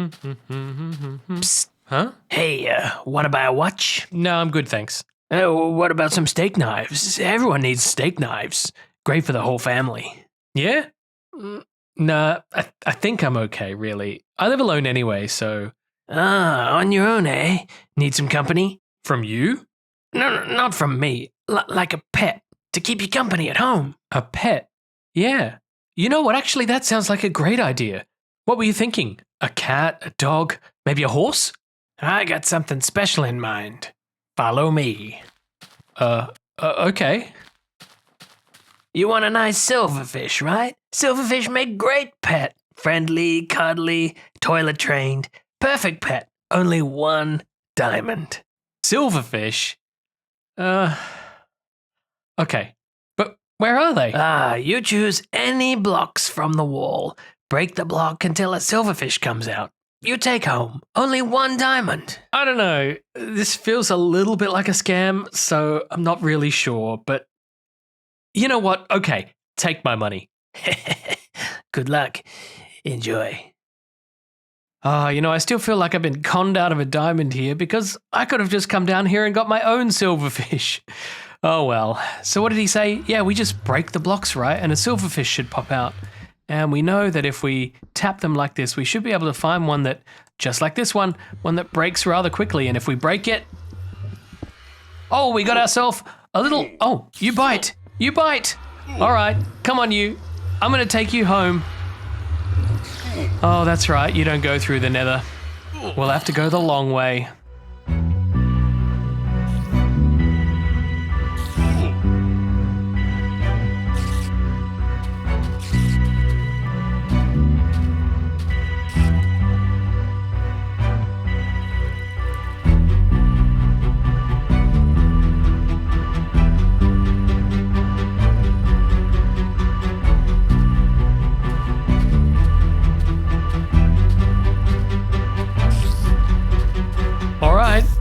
Psst. Huh? Hey, wanna buy a watch? No, I'm good, thanks. What about some steak knives? Everyone needs steak knives. Great for the whole family. Yeah? Nah, I think I'm okay, really. I live alone anyway, so... Ah, on your own, eh? Need some company? From you? No, not from me. Like a pet. To keep you company at home. A pet? Yeah. You know what, actually, that sounds like a great idea. What were you thinking? A cat, a dog, maybe a horse? I got something special in mind. Follow me. Okay. You want a nice silverfish, right? Silverfish make great pet. Friendly, cuddly, toilet trained. Perfect pet. Only one diamond. Silverfish? Okay. But where are they? You choose any blocks from the wall. Break the block until a silverfish comes out. You take home. Only one diamond. I don't know. This feels a little bit like a scam, so I'm not really sure, but you know what? Okay, take my money. Good luck. Enjoy. I still feel like I've been conned out of a diamond here because I could have just come down here and got my own silverfish. Oh well. So what did he say? Yeah, we just break the blocks, right? And a silverfish should pop out. And we know that if we tap them like this, we should be able to find one that, just like this one that breaks rather quickly. And if we break it... Oh, we got ourselves a little... Oh, you bite. You bite. All right, come on you. I'm going to take you home. Oh, that's right. You don't go through the nether. We'll have to go the long way.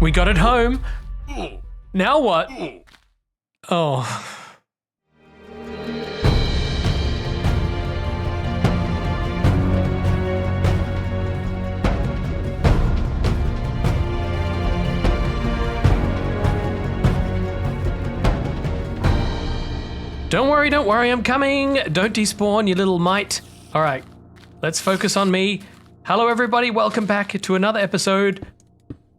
We got it home. Now what? Oh. Don't worry, I'm coming. Don't despawn, you little mite. All right, let's focus on me. Hello, everybody. Welcome back to another episode.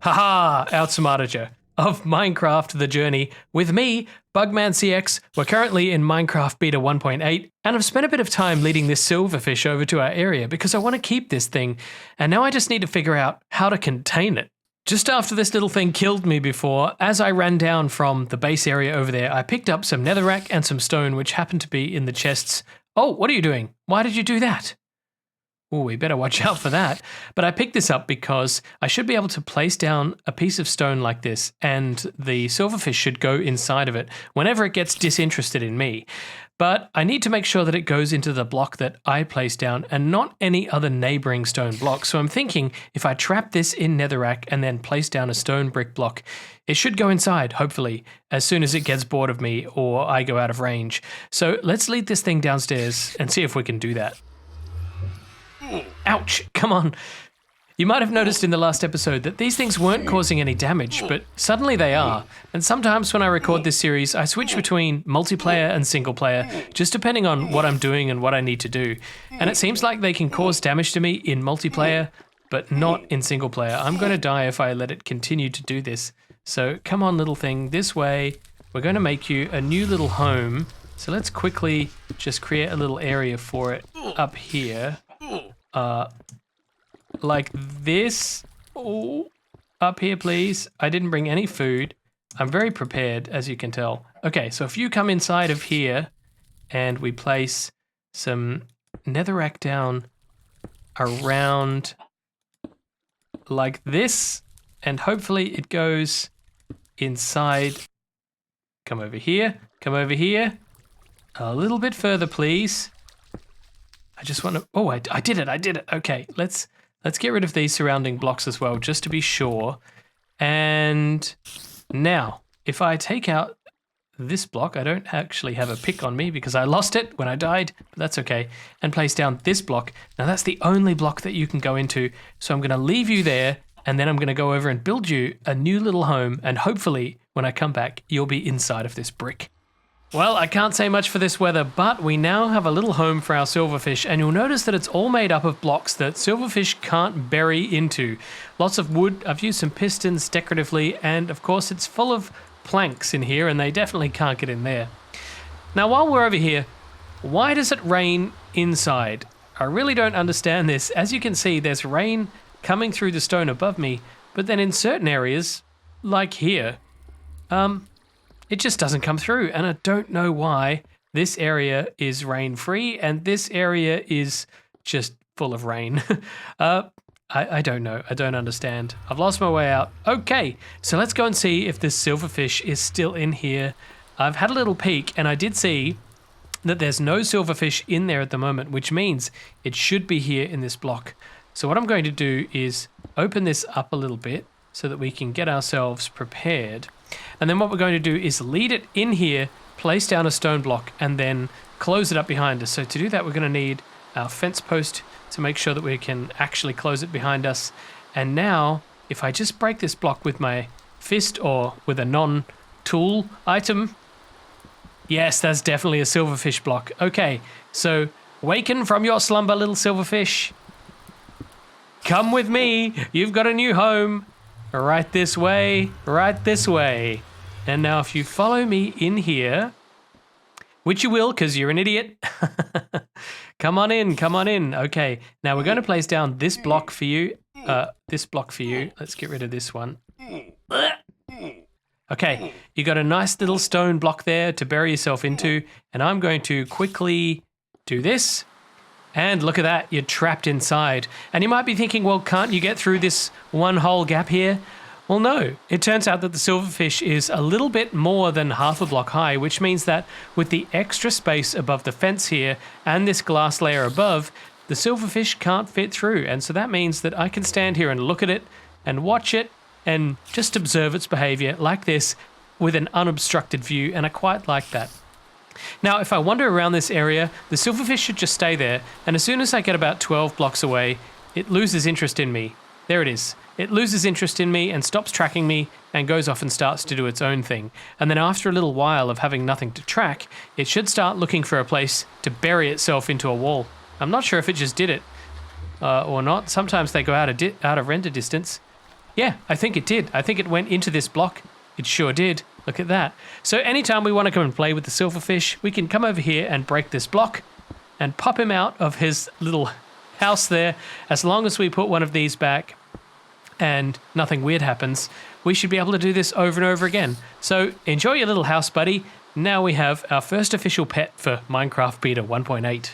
Haha, outsmarted you. Of Minecraft The Journey with me, BugmanCX. We're currently in Minecraft Beta 1.8, and I've spent a bit of time leading this silverfish over to our area because I want to keep this thing, and now I just need to figure out how to contain it. Just after this little thing killed me before, as I ran down from the base area over there, I picked up some netherrack and some stone which happened to be in the chests. Oh, what are you doing? Why did you do that? Oh, we better watch out for that. But I picked this up because I should be able to place down a piece of stone like this, and the silverfish should go inside of it whenever it gets disinterested in me. But I need to make sure that it goes into the block that I place down and not any other neighboring stone block. So I'm thinking if I trap this in netherrack and then place down a stone brick block, it should go inside, hopefully, as soon as it gets bored of me or I go out of range. So let's lead this thing downstairs and see if we can do that. Ouch, come on. You might have noticed in the last episode that these things weren't causing any damage, but suddenly they are. And sometimes when I record this series, I switch between multiplayer and single player, just depending on what I'm doing and what I need to do. And it seems like they can cause damage to me in multiplayer, but not in single player. I'm going to die if I let it continue to do this. So come on, little thing, this way. We're going to make you a new little home. So let's quickly just create a little area for it up here. Like this. Oh, up here, please. I didn't bring any food. I'm very prepared, as you can tell. Okay, so if you come inside of here and we place some netherrack down around like this, and hopefully it goes inside. Come over here. Come over here. A little bit further, please. I just want to... Oh, I did it. I did it. Okay, let's get rid of these surrounding blocks as well, just to be sure. And now, if I take out this block. I don't actually have a pick on me because I lost it when I died, but that's okay. And place down this block. Now that's the only block that you can go into. So I'm going to leave you there, and then I'm going to go over and build you a new little home. And hopefully when I come back, you'll be inside of this brick. Well, I can't say much for this weather, but we now have a little home for our silverfish, and you'll notice that it's all made up of blocks that silverfish can't bury into. Lots of wood, I've used some pistons decoratively, and of course it's full of planks in here, and they definitely can't get in there. Now, while we're over here, why does it rain inside? I really don't understand this. As you can see, there's rain coming through the stone above me, but then in certain areas, like here, it just doesn't come through, and I don't know why. This area is rain-free, and this area is just full of rain. I don't know. I don't understand. I've lost my way out. Okay, so let's go and see if this silverfish is still in here. I've had a little peek, and I did see that there's no silverfish in there at the moment, which means it should be here in this block. So what I'm going to do is open this up a little bit so that we can get ourselves prepared. And then what we're going to do is lead it in here, place down a stone block, and then close it up behind us. So to do that, we're going to need our fence post to make sure that we can actually close it behind us. And now, if I just break this block with my fist or with a non-tool item, yes, that's definitely a silverfish block. Okay, so waken from your slumber, little silverfish. Come with me. You've got a new home. Right this way, right this way. And now if you follow me in here, which you will because you're an idiot. Come on in, come on in. Okay, now we're going to place down this block for you. Let's get rid of this one. Okay, you got a nice little stone block there to bury yourself into. And I'm going to quickly do this. And look at that, you're trapped inside. And you might be thinking, well, can't you get through this one hole gap here? Well, no. It turns out that the silverfish is a little bit more than half a block high, which means that with the extra space above the fence here and this glass layer above, the silverfish can't fit through. And so that means that I can stand here and look at it and watch it and just observe its behavior like this with an unobstructed view, and I quite like that. Now, if I wander around this area, the silverfish should just stay there, and as soon as I get about 12 blocks away, it loses interest in me. There it is. It loses interest in me and stops tracking me and goes off and starts to do its own thing. And then after a little while of having nothing to track, it should start looking for a place to bury itself into a wall. I'm not sure if it just did it or not. Sometimes they go out of render distance. Yeah, I think it did. I think it went into this block. It sure did. Look at that. So anytime we want to come and play with the silverfish, we can come over here and break this block and pop him out of his little house there. As long as we put one of these back and nothing weird happens, we should be able to do this over and over again. So enjoy your little house, buddy. Now we have our first official pet for Minecraft Beta 1.8.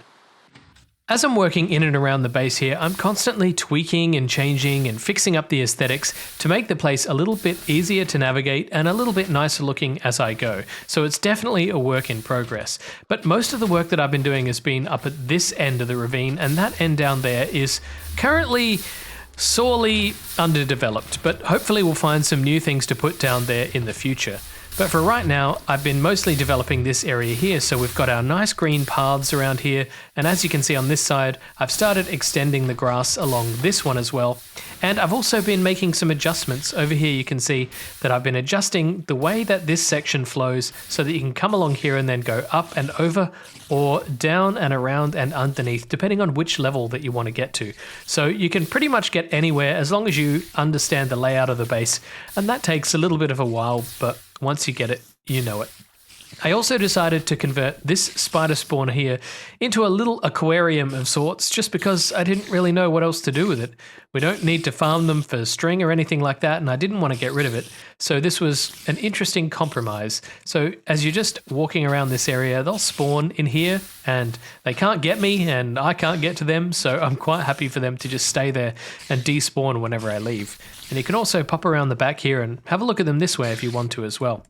As I'm working in and around the base here, I'm constantly tweaking and changing and fixing up the aesthetics to make the place a little bit easier to navigate and a little bit nicer looking as I go. So it's definitely a work in progress. But most of the work that I've been doing has been up at this end of the ravine, and that end down there is currently sorely underdeveloped, but hopefully we'll find some new things to put down there in the future. But for right now, I've been mostly developing this area here, so we've got our nice green paths around here, and as you can see on this side, I've started extending the grass along this one as well. And I've also been making some adjustments. Over here you can see that I've been adjusting the way that this section flows so that you can come along here and then go up and over, or down and around and underneath, depending on which level that you want to get to. So you can pretty much get anywhere as long as you understand the layout of the base, and that takes a little bit of a while, but once you get it, you know it. I also decided to convert this spider spawner here into a little aquarium of sorts, just because I didn't really know what else to do with it. We don't need to farm them for string or anything like that, and I didn't want to get rid of it. So this was an interesting compromise. So as you're just walking around this area, they'll spawn in here, and they can't get me, and I can't get to them, so I'm quite happy for them to just stay there and despawn whenever I leave. And you can also pop around the back here and have a look at them this way if you want to as well.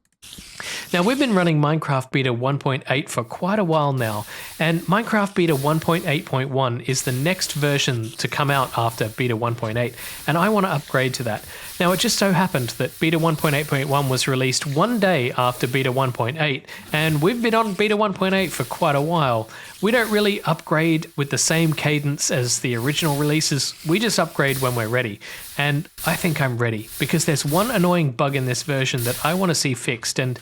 Now, we've been running Minecraft Beta 1.8 for quite a while now, and Minecraft Beta 1.8.1 is the next version to come out after Beta 1.8, and I want to upgrade to that. Now, it just so happened that Beta 1.8.1 was released one day after Beta 1.8, and we've been on Beta 1.8 for quite a while. We don't really upgrade with the same cadence as the original releases, we just upgrade when we're ready. And I think I'm ready, because there's one annoying bug in this version that I want to see fixed, and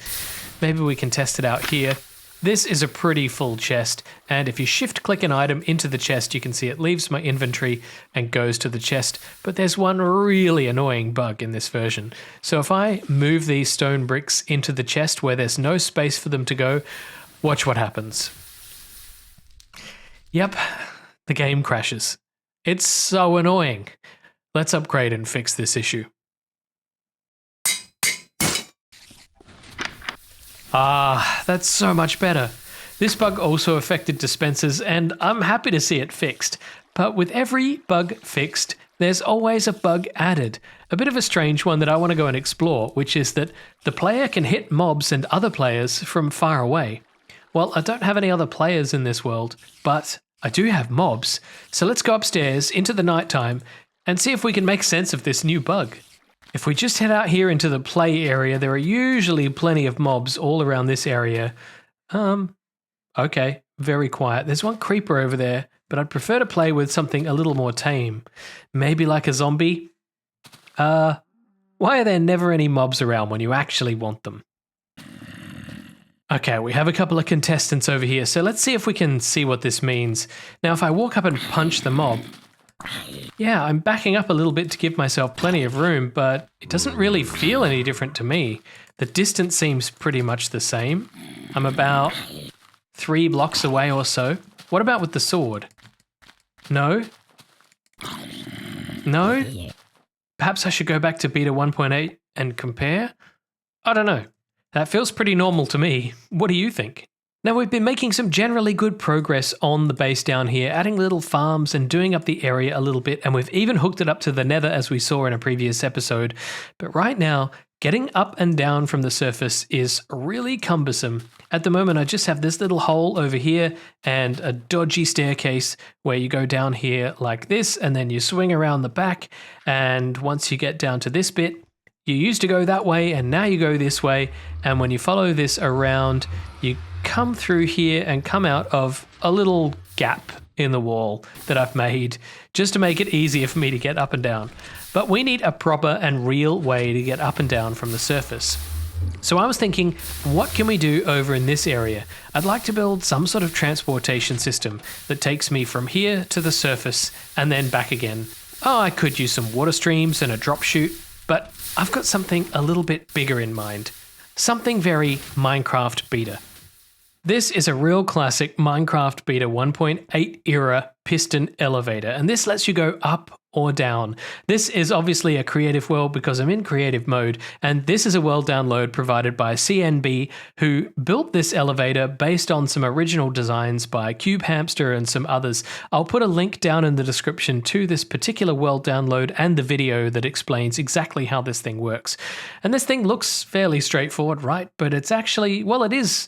maybe we can test it out here. This is a pretty full chest, and if you shift-click an item into the chest, you can see it leaves my inventory and goes to the chest, but there's one really annoying bug in this version. So if I move these stone bricks into the chest where there's no space for them to go, watch what happens. Yep, the game crashes. It's so annoying. Let's upgrade and fix this issue. Ah, that's so much better. This bug also affected dispensers, and I'm happy to see it fixed. But with every bug fixed, there's always a bug added. A bit of a strange one that I want to go and explore, which is that the player can hit mobs and other players from far away. Well, I don't have any other players in this world, but I do have mobs. So let's go upstairs into the nighttime and see if we can make sense of this new bug. If we just head out here into the play area, there are usually plenty of mobs all around this area. Okay, very quiet. There's one creeper over there, but I'd prefer to play with something a little more tame. Maybe like a zombie? Why are there never any mobs around when you actually want them? Okay, we have a couple of contestants over here, so let's see if we can see what this means. Now, if I walk up and punch the mob, yeah, I'm backing up a little bit to give myself plenty of room, but it doesn't really feel any different to me. The distance seems pretty much the same. I'm about 3 blocks away or so. What about with the sword? No? No? Perhaps I should go back to Beta 1.8 and compare? I don't know. That feels pretty normal to me. What do you think? Now, we've been making some generally good progress on the base down here, adding little farms and doing up the area a little bit, and we've even hooked it up to the nether as we saw in a previous episode. But right now, getting up and down from the surface is really cumbersome. At the moment, I just have this little hole over here and a dodgy staircase where you go down here like this, and then you swing around the back, and once you get down to this bit, you used to go that way and now you go this way, and when you follow this around, you come through here and come out of a little gap in the wall that I've made just to make it easier for me to get up and down. But we need a proper and real way to get up and down from the surface. So I was thinking, what can we do over in this area? I'd like to build some sort of transportation system that takes me from here to the surface and then back again. Oh, I could use some water streams and a drop chute, but I've got something a little bit bigger in mind. Something very Minecraft beta. This is a real classic Minecraft Beta 1.8 era piston elevator, and this lets you go up or down. This is obviously a creative world because I'm in creative mode, and this is a world download provided by CNB, who built this elevator based on some original designs by Cube Hamster and some others. I'll put a link down in the description to this particular world download and the video that explains exactly how this thing works. And this thing looks fairly straightforward, right? But it's actually, well, it is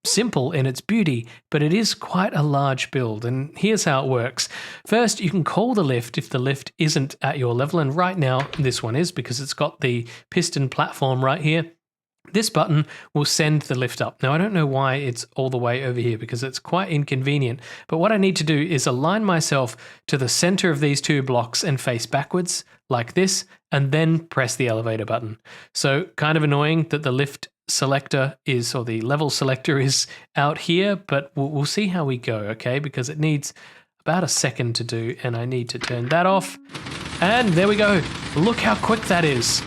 simple in its beauty, but it is quite a large build, and here's how it works. First, you can call the lift if the lift isn't at your level, and right now this one is because it's got the piston platform right here. This button will send the lift up. Now, I don't know why it's all the way over here because it's quite inconvenient, but what I need to do is align myself to the center of these 2 blocks and face backwards like this, and then press the elevator button. So kind of annoying that the lift selector is, or the level selector is out here, but we'll see how we go, okay? Because it needs about a second to do, and I need to turn that off. And there we go. Look how quick that is.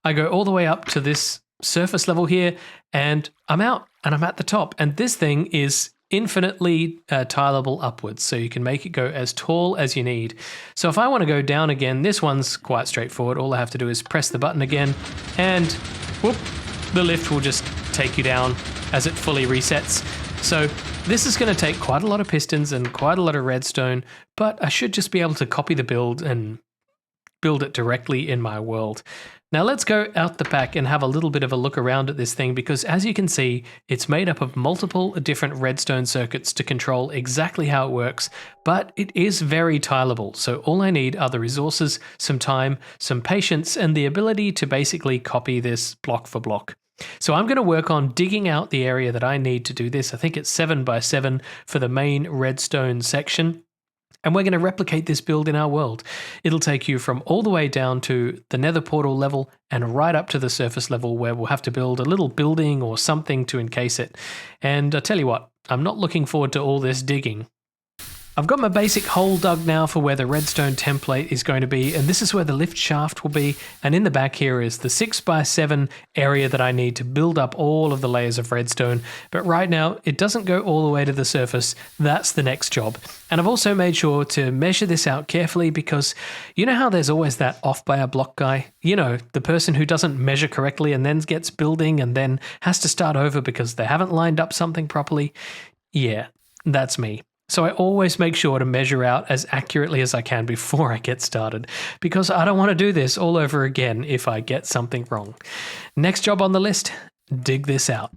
I go all the way up to this surface level here, and I'm out, and I'm at the top. And this thing is infinitely tileable upwards, so you can make it go as tall as you need. So if I want to go down again, this one's quite straightforward. All I have to do is press the button again, and whoop, the lift will just take you down as it fully resets. So this is going to take quite a lot of pistons and quite a lot of redstone, but I should just be able to copy the build and build it directly in my world. Now let's go out the back and have a little bit of a look around at this thing, because as you can see, it's made up of multiple different redstone circuits to control exactly how it works, but it is very tileable. So all I need are the resources, some time, some patience, and the ability to basically copy this block for block. So I'm going to work on digging out the area that I need to do this. I think it's 7 by 7 for the main redstone section. And we're going to replicate this build in our world. It'll take you from all the way down to the nether portal level and right up to the surface level, where we'll have to build a little building or something to encase it. And I tell you what, I'm not looking forward to all this digging. I've got my basic hole dug now for where the redstone template is going to be, and this is where the lift shaft will be, and in the back here is the 6 by 7 area that I need to build up all of the layers of redstone. But right now it doesn't go all the way to the surface. That's the next job. And I've also made sure to measure this out carefully, because you know how there's always that off by a block guy? You know, the person who doesn't measure correctly and then gets building and then has to start over because they haven't lined up something properly. Yeah, that's me. So I always make sure to measure out as accurately as I can before I get started, because I don't want to do this all over again if I get something wrong. Next job on the list, dig this out.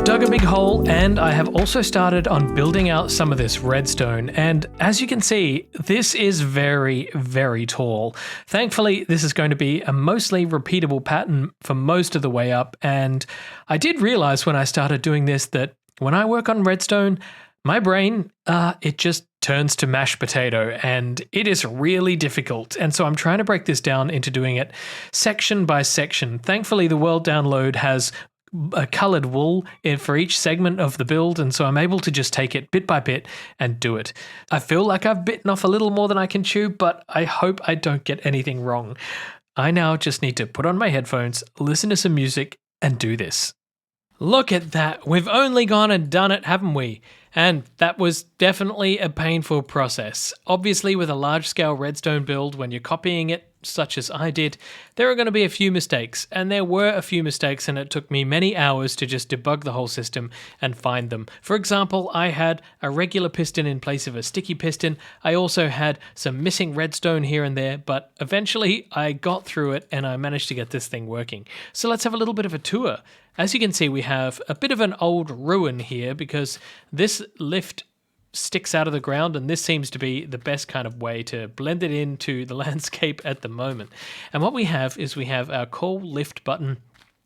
Dug a big hole, and I have also started on building out some of this redstone, and as you can see, this is very, very tall. Thankfully, this is going to be a mostly repeatable pattern for most of the way up, and I did realize when I started doing this that when I work on redstone, my brain, it just turns to mashed potato, and it is really difficult. And so I'm trying to break this down into doing it section by section. Thankfully, the world download has a colored wool for each segment of the build, and so I'm able to just take it bit by bit and do it. I feel like I've bitten off a little more than I can chew, but I hope I don't get anything wrong. I now just need to put on my headphones, listen to some music, and do this. Look at that, we've only gone and done it, haven't we? And that was definitely a painful process. Obviously, with a large-scale redstone build, when you're copying it, such as I did, there are going to be a few mistakes, and there were a few mistakes, and it took me many hours to just debug the whole system and find them. For example, I had a regular piston in place of a sticky piston. I also had some missing redstone here and there, but eventually I got through it and I managed to get this thing working. So let's have a little bit of a tour. As you can see, we have a bit of an old ruin here because this lift sticks out of the ground, and this seems to be the best kind of way to blend it into the landscape at the moment. And what we have is we have our call lift button,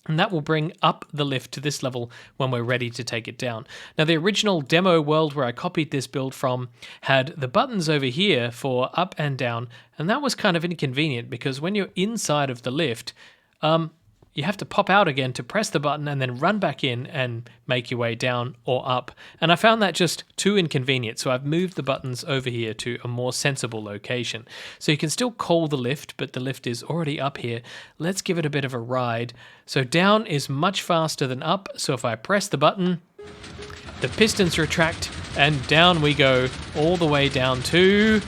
and that will bring up the lift to this level when we're ready to take it down. Now, the original demo world where I copied this build from had the buttons over here for up and down, and that was kind of inconvenient because when you're inside of the lift, you have to pop out again to press the button and then run back in and make your way down or up. And I found that just too inconvenient, so I've moved the buttons over here to a more sensible location. So you can still call the lift, but the lift is already up here. Let's give it a bit of a ride. So down is much faster than up, so if I press the button, the pistons retract, and down we go, all the way down to...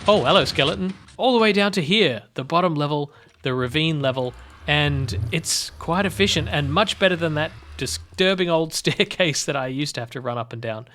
Oh, hello, skeleton. All the way down to here, the bottom level, the ravine level, and it's quite efficient and much better than that disturbing old staircase that I used to have to run up and down.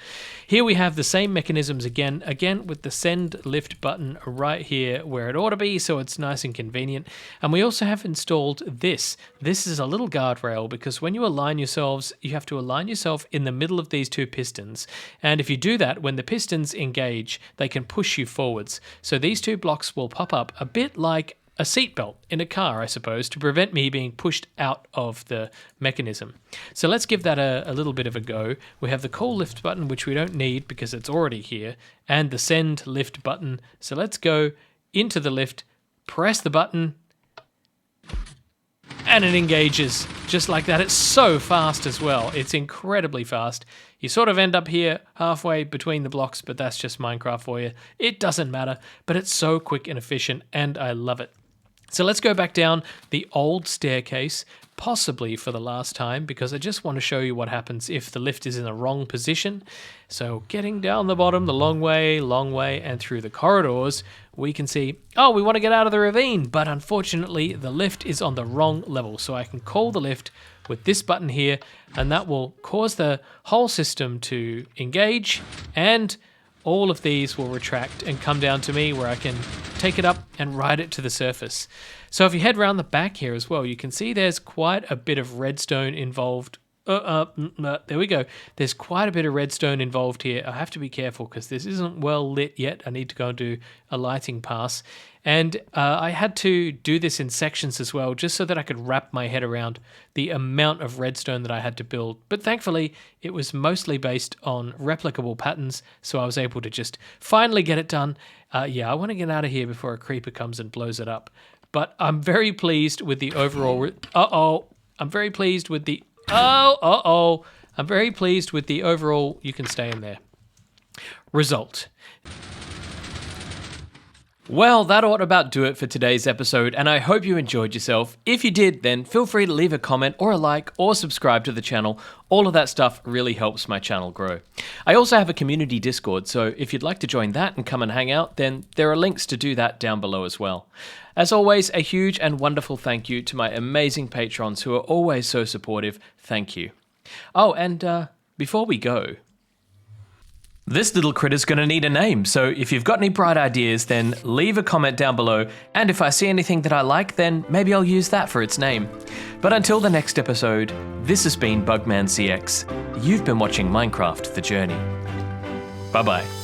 Here we have the same mechanisms again with the send lift button right here where it ought to be, so it's nice and convenient. And we also have installed this. This is a little guardrail because when you align yourselves, you have to align yourself in the middle of these two pistons. And if you do that, when the pistons engage, they can push you forwards. So these two blocks will pop up a bit like a seatbelt in a car, I suppose, to prevent me being pushed out of the mechanism. So let's give that a little bit of a go. We have the call lift button, which we don't need because it's already here, and the send lift button. So let's go into the lift, press the button, and it engages just like that. It's so fast as well. It's incredibly fast. You sort of end up here halfway between the blocks, but that's just Minecraft for you. It doesn't matter, but it's so quick and efficient, and I love it. So let's go back down the old staircase, possibly for the last time, because I just want to show you what happens if the lift is in the wrong position. So getting down the bottom the long way, and through the corridors, we can see, oh, we want to get out of the ravine, but unfortunately the lift is on the wrong level. So I can call the lift with this button here, and that will cause the whole system to engage, and all of these will retract and come down to me where I can take it up and ride it to the surface. So if you head around the back here as well, you can see there's quite a bit of redstone involved. There we go. There's quite a bit of redstone involved here. I have to be careful because this isn't well lit yet. I need to go and do a lighting pass. And I had to do this in sections as well, just so that I could wrap my head around the amount of redstone that I had to build. But thankfully, it was mostly based on replicable patterns, so I was able to just finally get it done. Yeah, I want to get out of here before a creeper comes and blows it up. But I'm very pleased with the overall... I'm very pleased with the... I'm very pleased with the overall... You can stay in there. Result. Well, that ought about do it for today's episode, and I hope you enjoyed yourself. If you did, then feel free to leave a comment or a like or subscribe to the channel. All of that stuff really helps my channel grow. I also have a community Discord, so if you'd like to join that and come and hang out, then there are links to do that down below as well. As always, a huge and wonderful thank you to my amazing patrons who are always so supportive. Thank you. Oh, and before we go... This little critter's gonna need a name, so if you've got any bright ideas, then leave a comment down below, and if I see anything that I like, then maybe I'll use that for its name. But until the next episode, this has been BugmanCX. You've been watching Minecraft The Journey. Bye-bye.